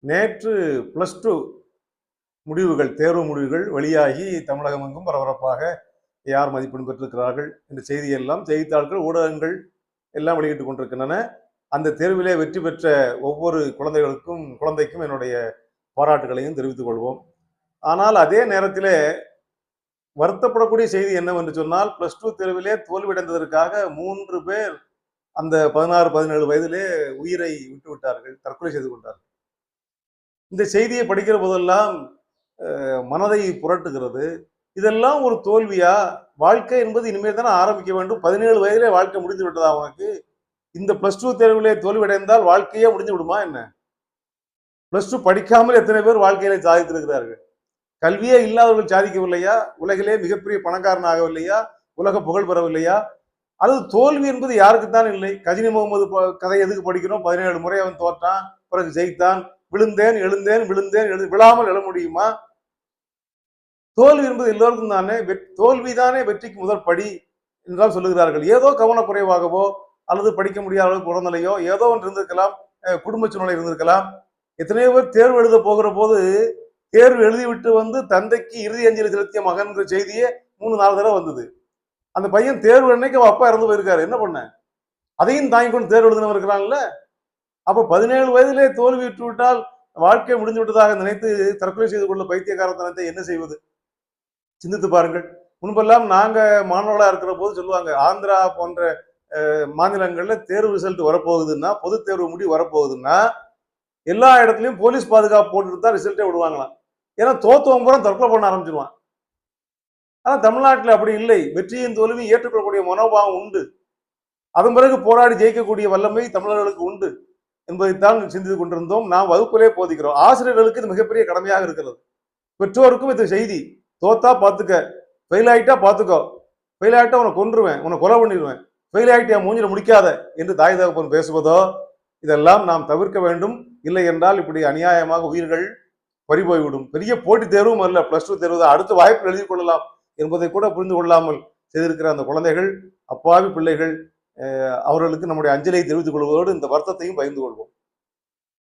நேற்று +2 முடிவுகள், தேர்வு முடிவுகள் வெளியாகி தமிழகம் எங்கும் பரபரப்பாக யார் மதிப்பெண் பெற்றிருக்கிறார்கள் என்ற செய்தியெல்லாம் செய்தித்தாள்கள், ஊடகங்கள் எல்லாம் வெளியிட்டுக் கொண்டிருக்கின்றன. அந்த தேர்விலே வெற்றி பெற்ற ஒவ்வொரு குழந்தைக்கும் என்னுடைய பாராட்டுகளையும் தெரிவித்துக் கொள்வோம். ஆனால் அதே நேரத்திலே வருத்தப்படக்கூடிய செய்தி என்னவென்று சொன்னால், +2 தேர்விலே தோல்வியடைந்ததற்காக 3 பேர் அந்த 16, 17 வயதிலே உயிரை விட்டுவிட்டார்கள், தற்கொலை செய்து கொண்டார்கள். இந்த செய்தியை படிக்கிற போதெல்லாம் மனதை புரட்டுகிறது. இதெல்லாம் ஒரு தோல்வியா? வாழ்க்கை என்பது இனிமேல் தானே ஆரம்பிக்க வேண்டும். 17 வயதிலே வாழ்க்கை முடிந்து விட்டதா அவனுக்கு? இந்த +2 தேர்விலே தோல்வியடைந்தால் வாழ்க்கையே முடிஞ்சு விடுமா என்ன? +2 படிக்காமல் எத்தனை பேர் வாழ்க்கையில சாதித்திருக்கிறார்கள்? கல்வியே இல்லாதவர்கள் சாதிக்கவில்லையா? உலகிலே மிகப்பெரிய பணக்காரன் ஆகவில்லையா? உலக புகழ் பெறவில்லையா? அது தோல்வி என்பது யாருக்குத்தான் இல்லை? கஜினி முகமது கதை எதுக்கு படிக்கிறோம்? 17 முறை அவன் தோற்றான், பிறகு ஜெயித்தான். விழுந்தேன் எழுந்தேன் விழுந்தேன் விழாமல் எழ முடியுமா? தோல்வி என்பது எல்லோருக்கும் தானே. தோல்விதானே வெற்றிக்கு முதல் படி என்றால் சொல்லுகிறார்கள். ஏதோ கவனக்குறைவாகவோ அல்லது படிக்க முடியாத அளவுக்கு உடல்நிலையோ ஏதோ ஒன்று இருந்திருக்கலாம், குடும்ப சூழ்நிலை இருந்திருக்கலாம். எத்தனையோ பேர் தேர்வு எழுத போகிற போது தேர்வு எழுதிவிட்டு வந்து தந்தைக்கு இறுதி அஞ்சலி செலுத்திய மகன்கிற செய்தியே 3-4 தடவை வந்தது. அந்த பையன் தேர்வு அன்னைக்கு அவன் அப்பா இறந்து போயிருக்காரு. என்ன பண்ண? அதையும் தாங்கி கொண்டு தேர்வு எழுதினவன் இருக்கிறான்ல. அப்ப 17 வயதிலே தோல்வி விட்டு விட்டால் வாழ்க்கை முடிந்து விட்டதாக நினைத்து தற்கொலை செய்து கொள்ள பைத்தியக்காரத்தனத்தை என்ன செய்வது? சிந்தித்து பாருங்கள். முன்பெல்லாம் நாங்க மாணவர்களா இருக்கிற போது சொல்லுவாங்க, ஆந்திரா போன்ற மாநிலங்கள்ல தேர்வு ரிசல்ட் வரப்போகுதுன்னா, பொது தேர்வு முடிவு வரப்போகுதுன்னா எல்லா இடத்துலயும் போலீஸ் பாதுகாப்பு போட்டுட்டு தான் ரிசல்ட்டே விடுவாங்களாம். ஏன்னா தோத்தவன் பூரா தற்கொலை பண்ண ஆரம்பிச்சிருவான். ஆனா தமிழ்நாட்டில் அப்படி இல்லை. வெற்றியின் தோல்வியும் ஏற்றுக்கொள்ளக்கூடிய மனோபாவம் உண்டு. அதன் பிறகு போராடி ஜெயிக்கக்கூடிய வல்லமை தமிழர்களுக்கு உண்டு என்பதைத்தான் சிந்தித்துக் கொண்டிருந்தோம். நாம் வகுப்பிலே போதிக்கிறோம். ஆசிரியர்களுக்கு இது மிகப்பெரிய கடமையாக இருக்கிறது. பெற்றோருக்கும் இது செய்தி. தோத்தா பாத்துக்க, ஃபெயில் ஆயிட்டா பாத்துக்கோ, ஃபெயில் ஆயிட்டா உன்னை கொன்றுவேன், உன்னை கொலை பண்ணிடுவேன், ஃபெயில் ஆயிட்டா மூஞ்சில முடிக்காத என்று தாய் தகப்பன் பேசுவதோ இதெல்லாம் நாம் தவிர்க்க வேண்டும். இல்லை என்றால் இப்படி அநியாயமாக உயிர்கள் பறிபோய்விடும். பெரிய போட்டி தேர்வும் அல்ல, +2 தேர்வு தான். அடுத்த வாய்ப்பில் எழுதி கொள்ளலாம் என்பதை கூட புரிந்து கொள்ளாமல் செய்திருக்கிற அந்த குழந்தைகள், அப்பாவி பிள்ளைகள், அவர்களுக்கு நம்முடைய அஞ்சலியை தெரிவித்துக் கொள்வதோடு இந்த வருத்தத்தையும் பகிர்ந்து கொள்வோம்.